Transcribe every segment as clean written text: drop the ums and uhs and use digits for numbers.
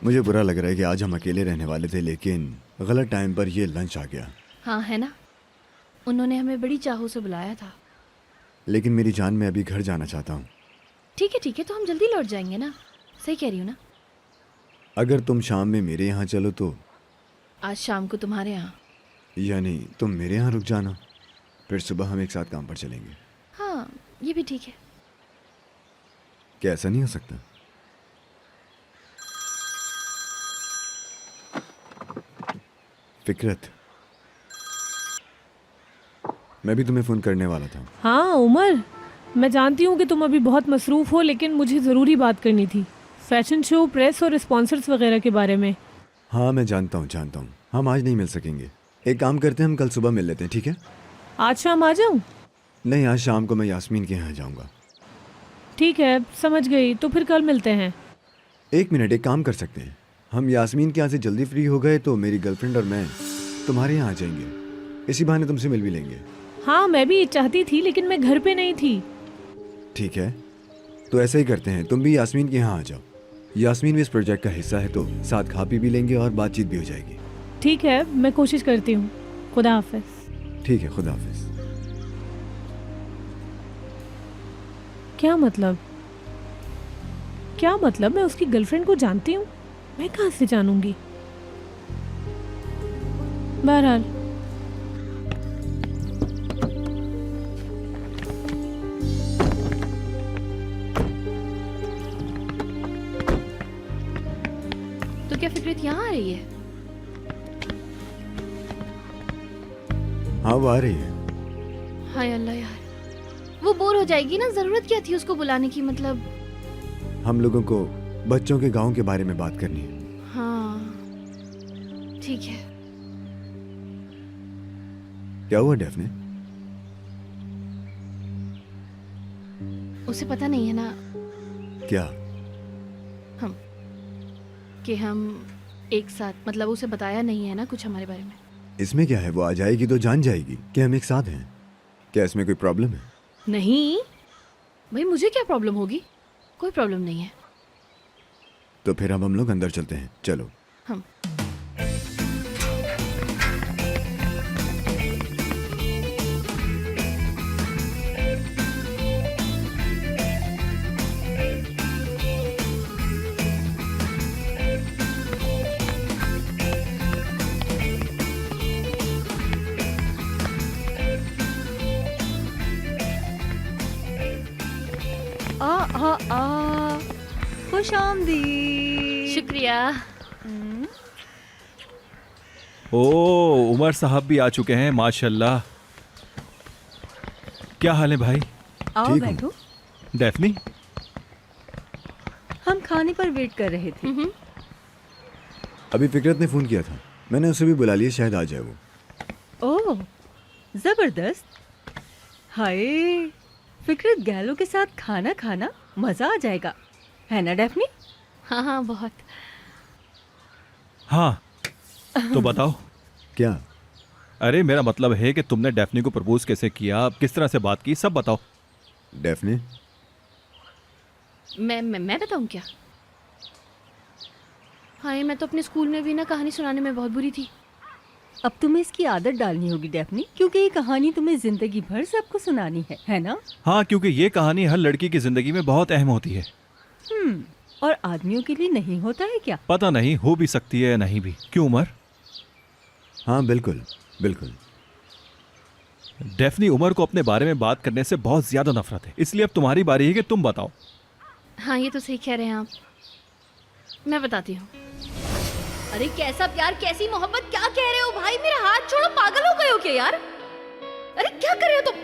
मुझे बुरा लग रहा है कि आज हम अकेले रहने वाले थे, लेकिन गलत टाइम पर ये लंच आ गया। हाँ है ना, उन्होंने हमें बड़ी चाहों से बुलाया था। लेकिन मेरी जान, मैं अभी घर जाना चाहता हूँ। ठीक है, तो हम जल्दी लौट जाएंगे ना। सही कह रही हूँ ना? अगर तुम शाम में मेरे यहाँ चलो तो, आज शाम को तुम्हारे यहाँ? यानी तुम मेरे यहाँ रुक जाना, फिर सुबह हम एक साथ काम पर चलेंगे। हाँ ये भी ठीक है। क्या ऐसा नहीं हो सकता? फिकरत, मैं भी तुम्हें फ़ोन करने वाला था। हाँ उमर, मैं जानती हूँ कि तुम अभी बहुत मसरूफ़ हो, लेकिन मुझे ज़रूरी बात करनी थी। फैशन शो, प्रेस और स्पॉन्सर्स वगैरह के बारे में। हाँ मैं जानता हूँ। हम आज नहीं मिल सकेंगे। एक काम करते हैं, हम कल सुबह मिल लेते हैं, ठीक है? आज शाम आ जाऊँ? नहीं, आज शाम को मैं यास्मीन के यहाँ जाऊँगा। ठीक है, समझ गई। तो फिर कल मिलते हैं। एक मिनट, एक काम कर सकते हैं, हम यास्मीन के यहाँ से जल्दी फ्री हो गए तो मेरी गर्लफ्रेंड और मैं तुम्हारे यहाँ आ जाएंगे। इसी बहाने तुमसे मिल भी लेंगे। हाँ मैं भी ये चाहती थी, लेकिन मैं घर पे नहीं थी। ठीक है, तो ऐसा ही करते हैं, तुम भी यास्मीन के यहाँ आ जाओ। यास्मीन भी इस प्रोजेक्ट का हिस्सा है, तो साथ खा पी भी लेंगे और बातचीत भी हो जाएगी। ठीक है, मैं कोशिश करती हूँ। खुदा हाफिज। ठीक है, खुदा हाफिज। क्या मतलब? मैं उसकी गर्लफ्रेंड को जानती हूँ? मैं कहाँ से जानूंगी? बहरहाल तो क्या फिक्रित यहाँ आ रही है? हाँ वो आ रही है। हाय अल्लाह यार, वो बोर हो जाएगी ना। जरूरत क्या थी उसको बुलाने की? मतलब हम लोगों को बच्चों के गांव के बारे में बात करनी है। हाँ ठीक है। क्या हुआ डेफने? उसे पता नहीं है ना क्या? कि हम एक साथ, मतलब उसे बताया नहीं है ना कुछ हमारे बारे में। इसमें क्या है, वो आ जाएगी तो जान जाएगी कि हम एक साथ हैं। क्या इसमें कोई प्रॉब्लम है? नहीं भाई, मुझे क्या प्रॉब्लम होगी? कोई प्रॉब्लम नहीं है। तो फिर अब हम लोग अंदर चलते हैं, चलो। हम खुश आमदीद। शुक्रिया। ओ उमर साहब भी आ चुके हैं, माशाल्लाह। क्या हाल है भाई? आओ ठीक हूँ। बैठो। डेफनी, हम खाने पर वेट कर रहे थे। अभी फिकरत ने फ़ोन किया था, मैंने उसे भी बुला लिया, शायद आ जाए वो। ओह जबरदस्त। हाय, फिक्रत गैलो के साथ खाना खाना मजा आ जाएगा, है ना डेफनी? हाँ हाँ बहुत। हाँ तो बताओ। क्या? अरे मेरा मतलब है कि तुमने डेफनी को प्रपोज कैसे किया, किस तरह से बात की, सब बताओ। डेफने? मैं बताऊँ क्या? हाय, मैं तो अपने स्कूल में भी ना कहानी सुनाने में बहुत बुरी थी। अब तुम्हें इसकी आदत डालनी होगी डेफनी, क्योंकि ये कहानी तुम्हें जिंदगी भर सबको सुनानी है ना? हाँ, क्योंकि ये कहानी हर लड़की की जिंदगी में बहुत अहम होती है। और आदमियों के लिए नहीं होता है क्या? पता नहीं, हो भी सकती है या नहीं भी। क्यों उमर? हाँ बिल्कुल बिल्कुल। डेफनी, उमर को अपने बारे में बात करने से बहुत ज्यादा नफरत है, इसलिए अब तुम्हारी बारी है कि तुम बताओ। हाँ ये तो सही कह रहे हैं आप। मैं बताती हूँ। अरे कैसा प्यार, कैसी मोहब्बत, क्या कह रहे हो भाई? मेरा हाथ छोड़ो, पागल हो गए हो क्या यार? अरे क्या कर रहे हो तुम?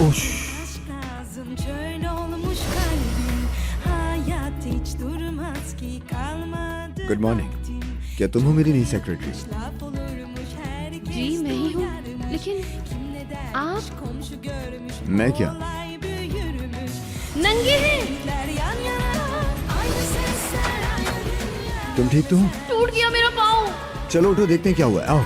ओश, गुड मॉर्निंग। क्या तुम हो मेरी नई सेक्रेटरी? जी मैं ही हूँ, लेकिन आप मैं क्या? नंगे हैं। तुम ठीक तो हो? टूट गया मेरा पाँव। चलो उठो, देखते हैं क्या हुआ है, आओ।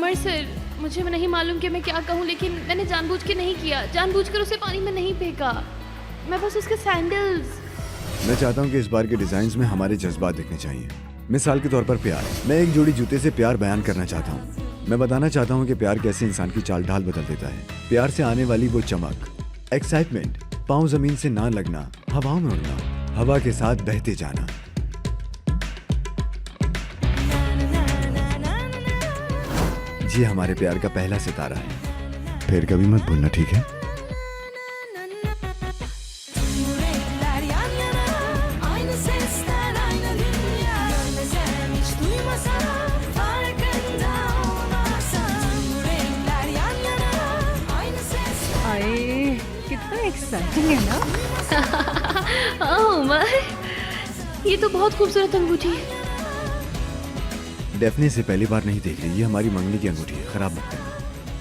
अमर सर, मुझे नहीं मालूम कि मैं क्या कहूँ, लेकिन मैंने जानबूझ के नहीं किया, जानबूझकर उसे पानी में नहीं फेंका। मैं बस उसके सैंडल्स। मैं चाहता हूँ कि इस बार के डिजाइन में हमारे जज्बात दिखने चाहिए। मिसाल के तौर पर प्यार। मैं एक जोड़ी जूते से प्यार बयान करना चाहता हूँ। मैं बताना चाहता हूँ कि प्यार कैसे इंसान की चाल ढाल बदल देता है। प्यार से आने वाली वो चमक, एक्साइटमेंट, पाँव जमीन से ना लगना, हवाओं में उड़ना, हवा के साथ बहते जाना। ये हमारे प्यार का पहला सितारा है। फिर कभी मत भूलना, ठीक है? Renkler yan yana, aynı sesler, aynı dünya. Görmesem, hiç duymasam, farkında olmasam. Renkler yan yana, aynı sesler. आए कितना एक्साइटिंग है ना। उमर, ये तो बहुत खूबसूरत अंगूठी है। डेफने से पहली बार नहीं देख रही। ये हमारी मंगनी की अंगूठी है, खराब मत करना।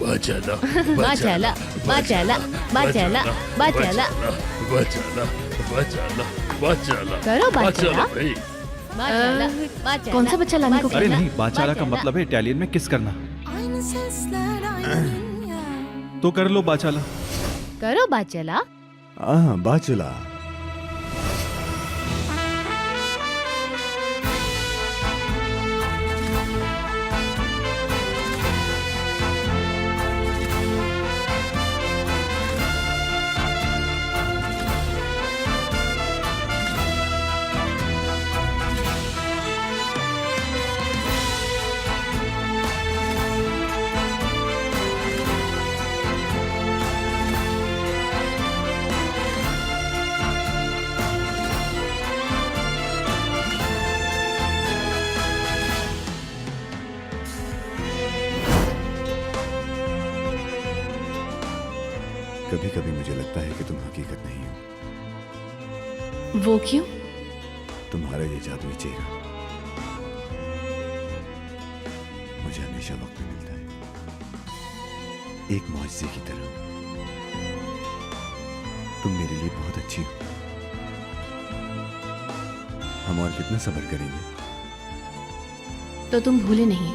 बचाना बाचला, बाचला, बाचला, बाचला। बचाना बचाना बचाना करो बाचला। भाई। कौन सा बच्चा लाने को अरे कहना? नहीं, बाचाला का मतलब है इटालियन में किस करना। Aynı sesler, aynı dünya. तो कर लो बाचाला। करो बाचला। हाँ, बाचुला। कभी कभी मुझे लगता है कि तुम हकीकत नहीं हो। वो क्यों? तुम्हारा ये जादुई चेहरा मुझे हमेशा वक्त में मिलता है, एक मौजज़े की तरह। तुम मेरे लिए बहुत अच्छी हो। हम और कितना सब्र करेंगे? तो तुम भूले नहीं।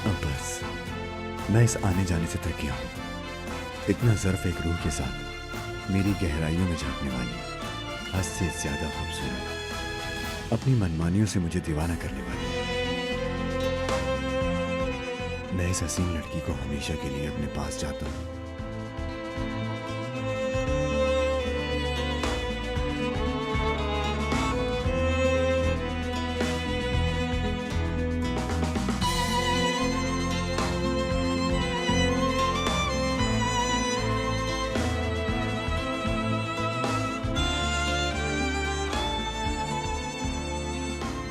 अब बस मैं इस आने जाने से थक गया हूं। इतना ज़र्फ एक रूह के साथ मेरी गहराइयों में झांकने वाली, हद से ज्यादा खूबसूरत, अपनी मनमानियों से मुझे दीवाना करने वाली। मैं इस हसीन लड़की को हमेशा के लिए अपने पास चाहता हूँ।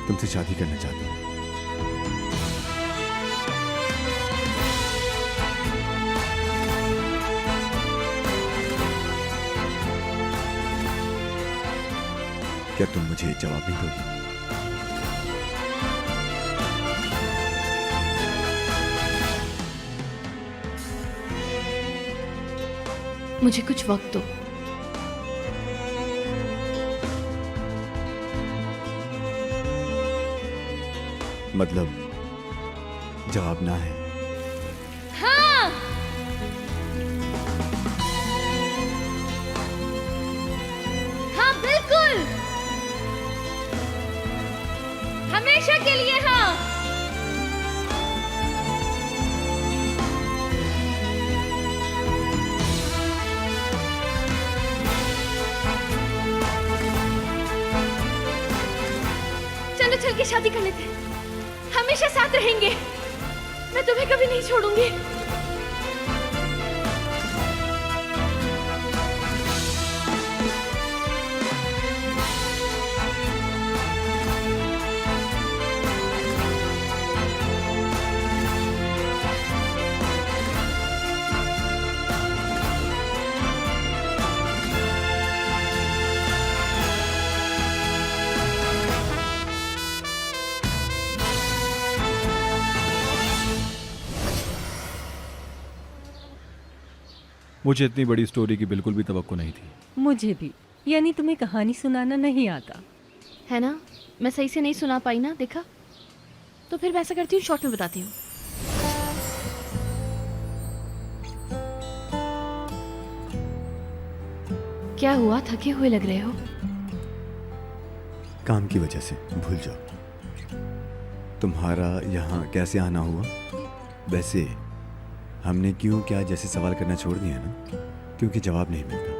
तुमसे शादी करना चाहता हूँ। क्या तुम मुझे जवाब नहीं दोगी? मुझे कुछ वक्त दो। मतलब जवाब ना है? हाँ। हाँ बिल्कुल, हमेशा के लिए हाँ। चलो चल के शादी कर लेते हैं, हमेशा साथ रहेंगे। मैं तुम्हें कभी नहीं छोड़ूंगी। मुझे इतनी बड़ी स्टोरी की बिल्कुल भी तवक्को नहीं थी। मुझे भी। यानी तुम्हें कहानी सुनाना नहीं आता? है ना, मैं सही से नहीं सुना पाई ना, देखा? तो फिर मैं ऐसा करती हूँ, शॉर्ट में बताती हूँ। क्या हुआ, थके हुए लग रहे हो? काम की वजह से भूल जाओ। तुम्हारा यहाँ कैसे आना हुआ? वैसे हमने क्यों क्या जैसे सवाल करना छोड़ दिया ना, क्योंकि जवाब नहीं मिलता।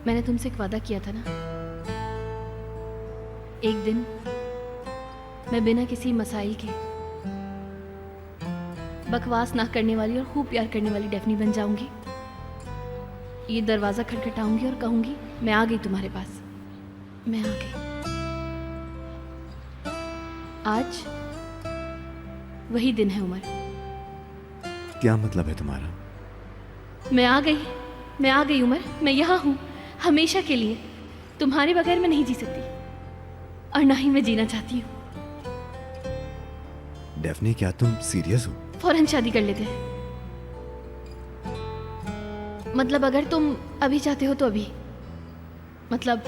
मैंने तुमसे एक वादा किया था ना, एक दिन मैं बिना किसी मसाइल के बकवास ना करने वाली और खूब प्यार करने वाली डेफनी बन जाऊंगी। ये दरवाजा खटखटाऊंगी और कहूंगी, मैं आ गई तुम्हारे पास, मैं आ गई। आज वही दिन है उमर। क्या मतलब है तुम्हारा? मैं आ गई, मैं आ गई उमर, मैं यहाँ हूँ हमेशा के लिए। तुम्हारे बगैर मैं नहीं जी सकती और ना ही मैं जीना चाहती हूँ। डेफनी, क्या तुम सीरियस हो? फौरन शादी कर लेते हैं। मतलब अगर तुम अभी चाहते हो तो अभी, मतलब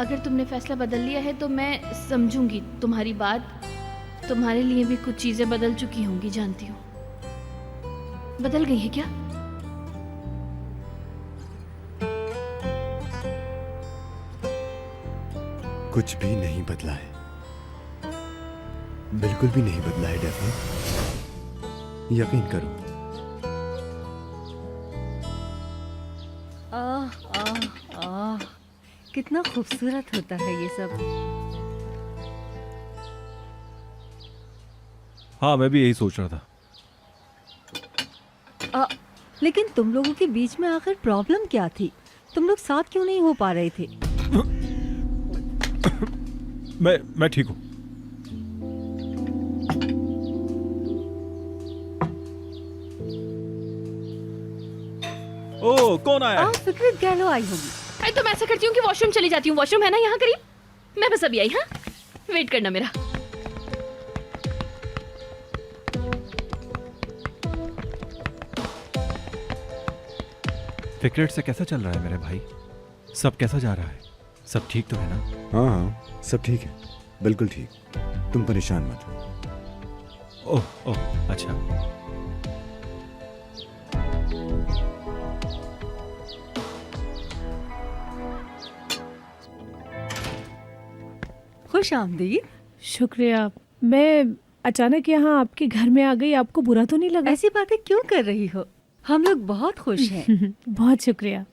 अगर तुमने फैसला बदल लिया है तो मैं समझूंगी तुम्हारी बात। तुम्हारे लिए भी कुछ चीजें बदल चुकी होंगी, जानती हूँ। बदल गई है क्या? कुछ भी नहीं बदला है, बिल्कुल भी नहीं बदला है डेफनी, यकीन करो। आह आह आह, कितना खूबसूरत होता है ये सब। हाँ, मैं भी यही सोच रहा था। लेकिन तुम लोगों के बीच में आखिर प्रॉब्लम क्या थी? तुम लोग साथ क्यों नहीं हो पा रहे थे? मैं ठीक हूँ। ओ, कौन आया है? फिक्रेत गहलो आई होगी। अरे तो मैं ऐसा करती हूँ कि वॉशरूम चली जाती हूँ। वॉशरूम है ना यहाँ करीब, मैं बस अभी आई। हाँ, वेट करना मेरा। फिक्रेट से कैसा चल रहा है मेरे भाई? सब कैसा जा रहा है? सब ठीक तो है ना? हाँ हाँ, सब ठीक है, बिल्कुल ठीक। तुम परेशान मत हो। ओह ओह, अच्छा। खुश आमदीद। शुक्रिया। मैं अचानक यहाँ आपके घर में आ गई, आपको बुरा तो नहीं लगा? ऐसी बातें क्यों कर रही हो? हम लोग बहुत खुश हैं। बहुत शुक्रिया।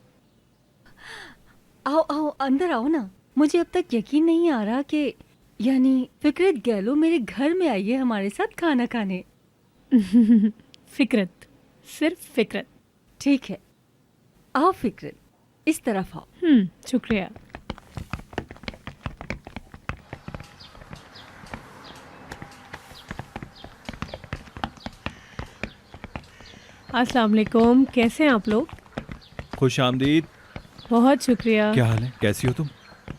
आओ आओ, अंदर आओ ना। मुझे अब तक यकीन नहीं आ रहा कि यानी फिक्रेत गहलो मेरे घर में आई है हमारे साथ खाना खाने। फिक्रत, सिर्फ फिक्रत। ठीक है, आओ फिक्रेत, इस तरफ आओ। शुक्रिया। अस्सलाम वालेकुम, कैसे हैं आप लोग? खुश आमदीद। बहुत शुक्रिया। क्या हाल है? कैसी हो तुम?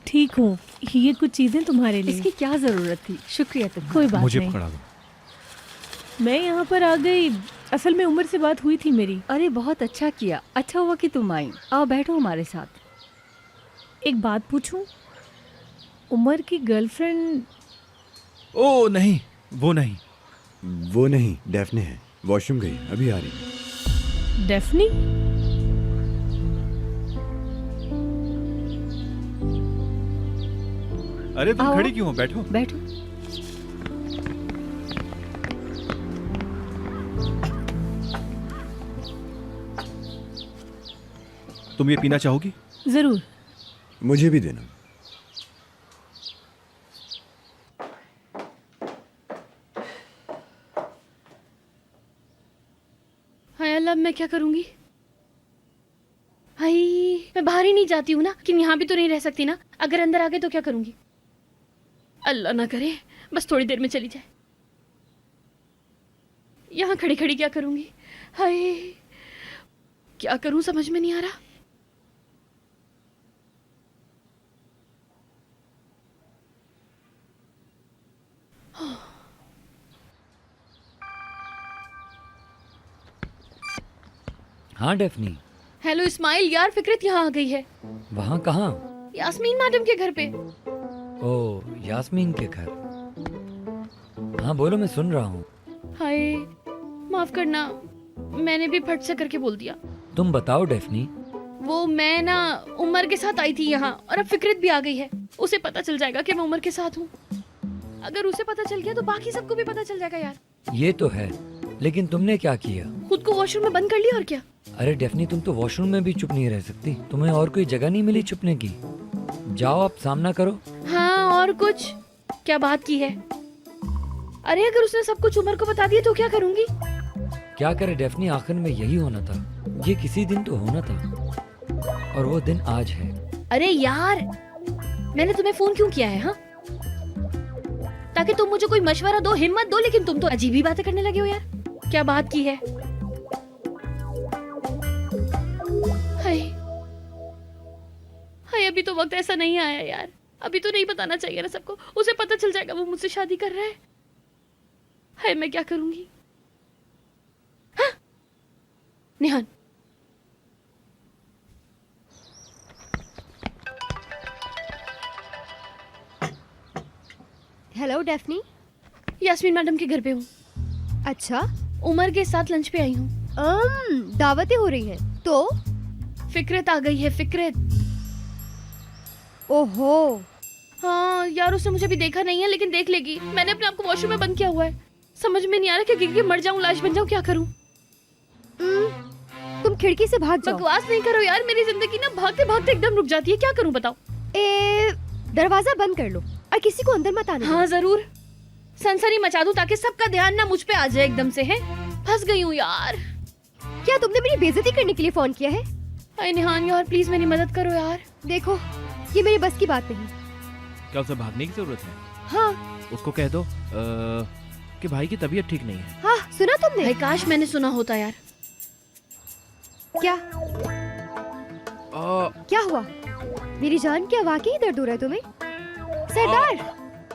ठीक हूँ। ये कुछ चीजें तुम्हारे लिए। इसकी क्या जरूरत थी? शुक्रिया तुम्हारा। कोई बात मुझे नहीं। पकड़ा दो। मैं यहाँ पर आ गई, असल में उमर से बात हुई थी मेरी। अरे बहुत अच्छा किया, अच्छा हुआ कि तुम आई। आओ बैठो हमारे साथ। एक बात पूछूं? उमर की गर्लफ्रेंड? ओ नहीं, वो नहीं। वो नहीं, डेफने है, वॉशरूम गई, अभी आ रही है। डेफनी? अरे तुम आओ। खड़ी क्यों हो? बैठो। बैठो। तुम ये पीना चाहोगी? जरूर। मुझे भी देना। हाय अल्लाह, मैं क्या करूंगी? हाय, मैं बाहर ही नहीं जाती हूँ ना, कि यहाँ भी तो नहीं रह सकती ना। अगर अंदर आ गए तो क्या करूंगी? अल्लाह ना करे बस थोड़ी देर में चली जाए। यहाँ खड़ी खड़ी क्या करूंगी? हाय, क्या करूं समझ में नहीं आ रहा। हाँ, हाँ डेफनी, हेलो इस्माइल, यार फिक्रत यहाँ आ गई है। वहाँ कहाँ? यास्मीन मैडम के घर पे। ओ, यास्मीन के घर। हाँ बोलो, मैं सुन रहा हूँ। हाय, माफ करना, मैंने भी फट से करके बोल दिया। तुम बताओ डेफनी। वो मैं ना उमर के साथ आई थी यहाँ, और अब फिक्रत भी आ गई है। उसे पता चल जाएगा कि मैं उमर के साथ हूँ। अगर उसे पता चल गया तो बाकी सबको भी पता चल जाएगा यार। ये तो है, लेकिन तुमने क्या किया? खुद को वॉशरूम में बंद कर लिया और क्या। अरे डेफनी, तुम तो वॉशरूम में भी चुप नहीं रह सकती। तुम्हें और कोई जगह नहीं मिली छुपने की? जाओ आप सामना करो। हाँ, और कुछ? क्या बात की है? अरे अगर उसने सब कुछ उमर को बता दिया तो क्या करूंगी? क्या करे डेफनी, आखिर में यही होना था। ये किसी दिन तो होना था, और वो दिन आज है। अरे यार, मैंने तुम्हें फोन क्यों किया है? हाँ, ताकि तुम मुझे कोई मशवरा दो, हिम्मत दो, लेकिन तुम तो अजीब ही बातें करने लगे हो यार। क्या बात की है? हाय हाय, अभी तो वक्त ऐसा नहीं आया यार। अभी तो नहीं बताना चाहिए ना सबको। उसे पता चल जाएगा वो मुझसे शादी कर रहा है। हाय, मैं क्या करूंगी? हाँ, Nihan. Hello Daphne. Yasmin madam के घर पे हूँ। अच्छा, उमर के साथ लंच पे आई हूँ। दावतें हो रही हैं तो? फिक्रत आ गई है, फिक्रत। ओहो। हाँ यार, उसने मुझे भी देखा नहीं है, लेकिन देख लेगी। मैंने अपने आप को वॉशरूम में बंद किया हुआ है। समझ में नहीं आ रहा कि गिर के मर जाऊं, लाश बन जाऊं, क्या करूं? तुम खिड़की से भाग जाओ। बकवास नहीं करो यार, मेरी जिंदगी ना भागते भागते एकदम रुक जाती है। क्या करूं बताओ? दरवाजा बंद कर लो और किसी को अंदर मत आने दो। हाँ जरूर, सनसनी मचा दूं ताकि सबका ध्यान ना मुझ पे आ जाए एकदम से। है, फंस गई हूँ यार। क्या तुमने मेरी बेइज्जती करने के लिए फोन किया है? अरे निहान यार, प्लीज मेरी मदद करो यार। देखो, ये मेरी बस की बात नहीं। क्या उसे भागने की जरूरत है? हाँ। उसको कह दो कि भाई की तबीयत ठीक नहीं है। हाँ, सुना तुमने? भाई काश मैंने सुना होता यार। क्या क्या हुआ? मेरी जान, क्या वाकई दर्द हो रहा है तुम्हें? सरदार!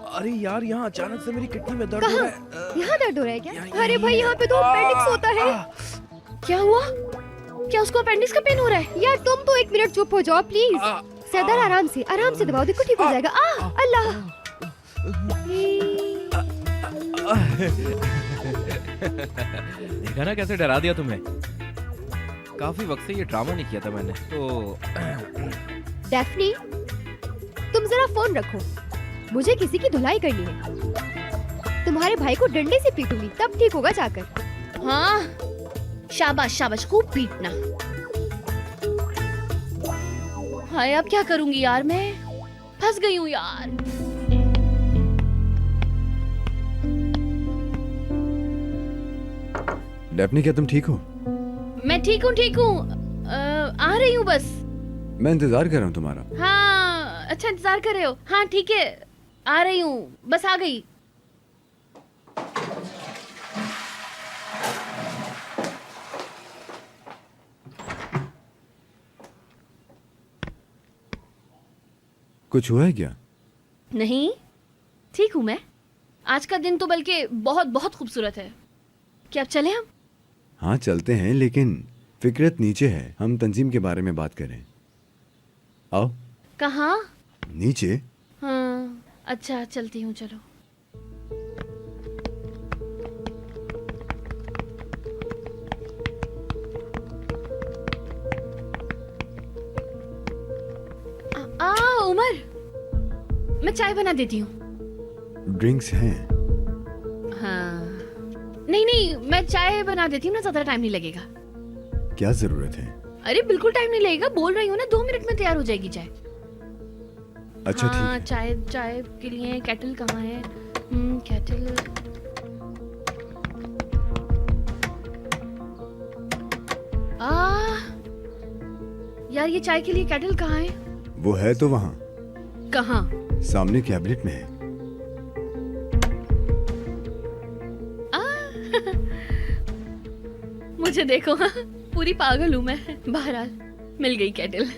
अरे यार, यहाँ अचानक से मेरी किडनी में दर्द हो रहा है। यहाँ दर्द हो रहा है क्या? अरे भाई, यहाँ पे तो अपेंडिक्स होता है। क्या हुआ? क्या उसको अपेंडिक्स का पेन हो रहा है? यार तुम तो 1 मिनट चुप हो जाओ प्लीज। सरदार, आराम से दबाओ, देखो ठीक हो जाएगा। अल्लाह। देखा ना कैसे डरा दिया तुम्हें। काफी वक्त से ये ड्रामा नहीं किया था मैंने तो। डेफनी, तुम जरा फोन रखो, मुझे किसी की धुलाई करनी है। तुम्हारे भाई को डंडे से पीटूंगी, तब ठीक होगा जाकर। हाँ, शाबाश शाबाश, खूब पीटना। हाय, अब क्या करूंगी यार, मैं फंस गई हूँ यार। डेफनी, क्या तुम ठीक हो? मैं ठीक हूँ, ठीक हूँ। आ रही हूँ बस। मैं इंतजार कर रहा हूँ तुम्हारा। हाँ, अच्छा इंतजार कर रहे हो? हाँ ठीक है, आ रही हूँ, बस आ गई। कुछ हुआ है क्या? नहीं, ठीक हूँ मैं। आज का दिन तो बल्कि बहुत बहुत खूबसूरत है। क्या अब चले हम? हाँ चलते हैं, लेकिन फिक्रत नीचे है, हम तंजीम के बारे में बात करें। आओ। कहाँ? नीचे। हाँ अच्छा, चलती हूँ, चलो। उमर, मैं चाय बना देती हूँ। ड्रिंक्स हैं? हाँ, नहीं नहीं, मैं चाय बना देती हूँ ना, ज्यादा टाइम नहीं लगेगा। क्या जरूरत है? अरे बिल्कुल टाइम नहीं लगेगा, बोल रही हूँ ना, 2 मिनट में तैयार हो जाएगी चाय। अच्छा ठीक हाँ, है। चाय के लिए केटल कहाँ है? केटल। यार, ये चाय के लिए केटल कहाँ है? वो है तो वहाँ। कहाँ? सामने कैबिनेट में है। मुझे देखो, हाँ, पूरी पागल हूँ मैं। बहरहाल मिल गई केटल।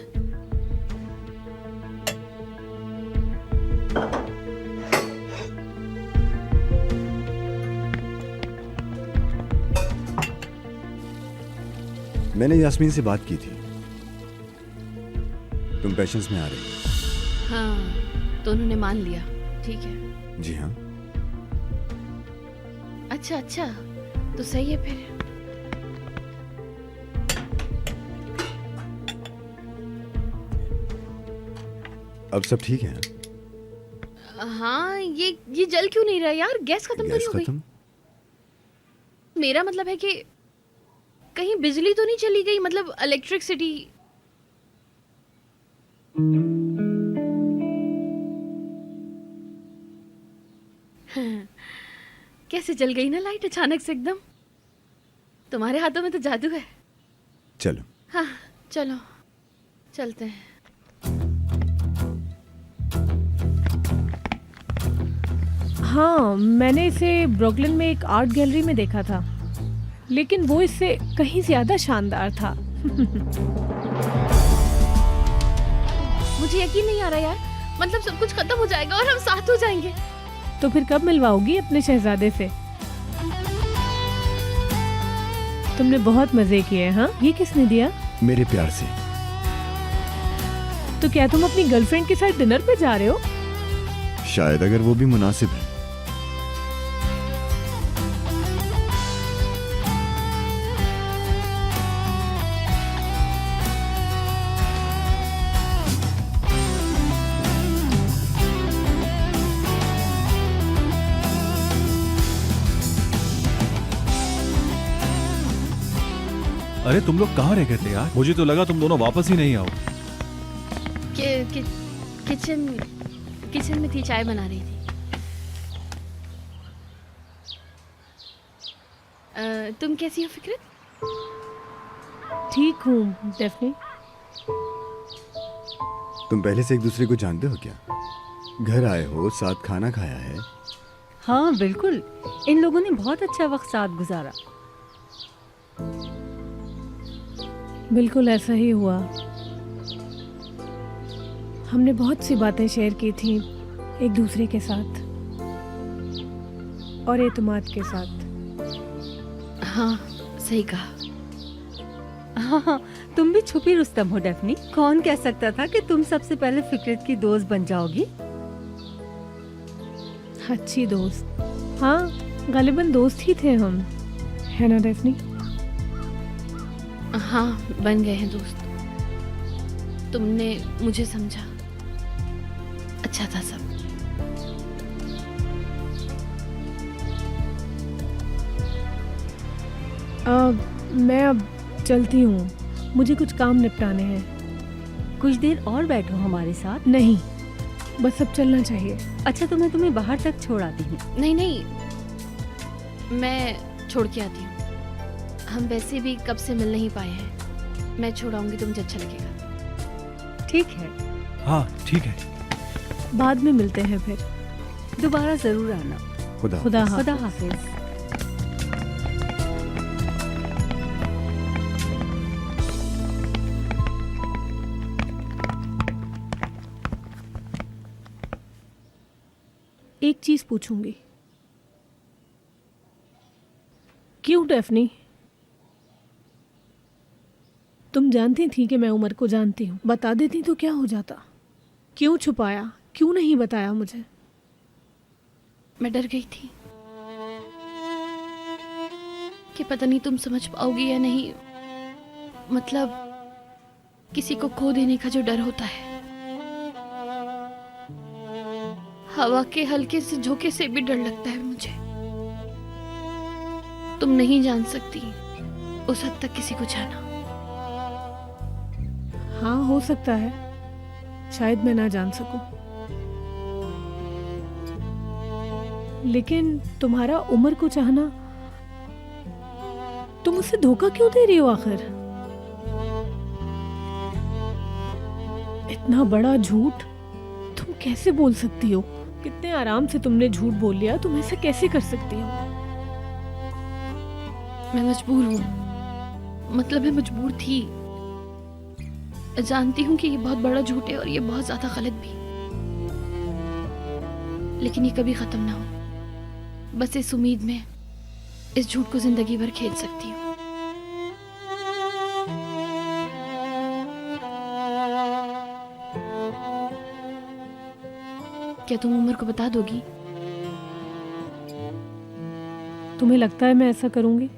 मैंने यास्मीन से बात की थी, तुम पेशेंस में आ रही। हाँ तो उन्होंने मान लिया, ठीक है। जी हाँ। अच्छा अच्छा, तो सही है फिर। अब सब ठीक है? हाँ, ये जल क्यों नहीं रहा यार? गैस खत्म तो नहीं गैस हो गई? खत्म? मेरा मतलब है कि कहीं बिजली तो नहीं चली गई, मतलब इलेक्ट्रिसिटी। कैसे जल गई ना लाइट अचानक से एकदम। तुम्हारे हाथों में तो जादू है। चलो। हाँ चलो चलते हैं। हाँ, मैंने इसे ब्रुकलिन में एक आर्ट गैलरी में देखा था, लेकिन वो इससे कहीं ज्यादा शानदार था। मुझे यकीन नहीं आ रहा यार, मतलब सब कुछ खत्म हो जाएगा और हम साथ हो जाएंगे। तो फिर कब मिलवाओगी अपने शहजादे से? तुमने बहुत मजे किए। हाँ, ये किसने दिया? मेरे प्यार से। तो क्या तुम अपनी गर्लफ्रेंड के साथ डिनर पे जा रहे हो? शायद, अगर वो भी मुनासिब है। अरे तुम लोग कहाँ रह गए थे यार? मुझे तो लगा तुम दोनों वापस ही नहीं आओ। किचन में थी, चाय बना रही थी। तुम कैसी हो फिक्रत? ठीक हूँ डेफनी। तुम पहले से एक दूसरे को जानते हो क्या? घर आए हो, साथ खाना खाया है? हाँ बिल्कुल, इन लोगों ने बहुत अच्छा वक्त साथ गुजारा। बिल्कुल ऐसा ही हुआ। हमने बहुत सी बातें शेयर की थी एक दूसरे के साथ और एतमाद के साथ। हाँ सही कहा। हाँ, तुम भी छुपी रुस्तम हो डेफनी। कौन कह सकता था कि तुम सबसे पहले फिक्रत की दोस्त बन जाओगी? अच्छी दोस्त। हाँ, गालिबन दोस्त ही थे हम, है ना डेफनी? हाँ बन गए हैं दोस्त। तुमने मुझे समझा, अच्छा था सब। मैं अब चलती हूँ, मुझे कुछ काम निपटाने हैं। कुछ देर और बैठो हमारे साथ। नहीं, बस अब चलना चाहिए। अच्छा तो मैं तुम्हें बाहर तक छोड़ आती हूँ। नहीं नहीं, मैं छोड़ के आती हूँ। हम वैसे भी कब से मिल नहीं पाए हैं। मैं छोड़ाऊंगी तो मुझे अच्छा लगेगा। ठीक है। हाँ ठीक है। बाद में मिलते हैं फिर। दोबारा जरूर आना। खुदा खुदा खुदा हाफिज। हाफिज। एक चीज पूछूंगी। क्यों डेफनी? तुम जानती थी कि मैं उमर को जानती हूँ, बता देती तो क्या हो जाता? क्यों छुपाया? क्यों नहीं बताया मुझे? मैं डर गई थी कि पता नहीं तुम समझ पाओगी या नहीं। मतलब किसी को खो देने का जो डर होता है, हवा के हल्के से झोंके से भी डर लगता है मुझे। तुम नहीं जान सकती उस हद तक किसी को जाना। हाँ, हो सकता है, शायद मैं ना जान सकूं, लेकिन तुम्हारा उमर को चाहना, तुम उसे धोखा क्यों दे रही हो आखिर? इतना बड़ा झूठ तुम कैसे बोल सकती हो? कितने आराम से तुमने झूठ बोल लिया, तुम ऐसा कैसे कर सकती हो? मैं मजबूर हूँ, मतलब मैं मजबूर थी। जानती हूँ कि ये बहुत बड़ा झूठ है और ये बहुत ज्यादा गलत भी, लेकिन ये कभी खत्म ना हो। बस इस उम्मीद में इस झूठ को जिंदगी भर खेल सकती हूँ। क्या तुम उमर को बता दोगी? तुम्हें लगता है मैं ऐसा करूंगी?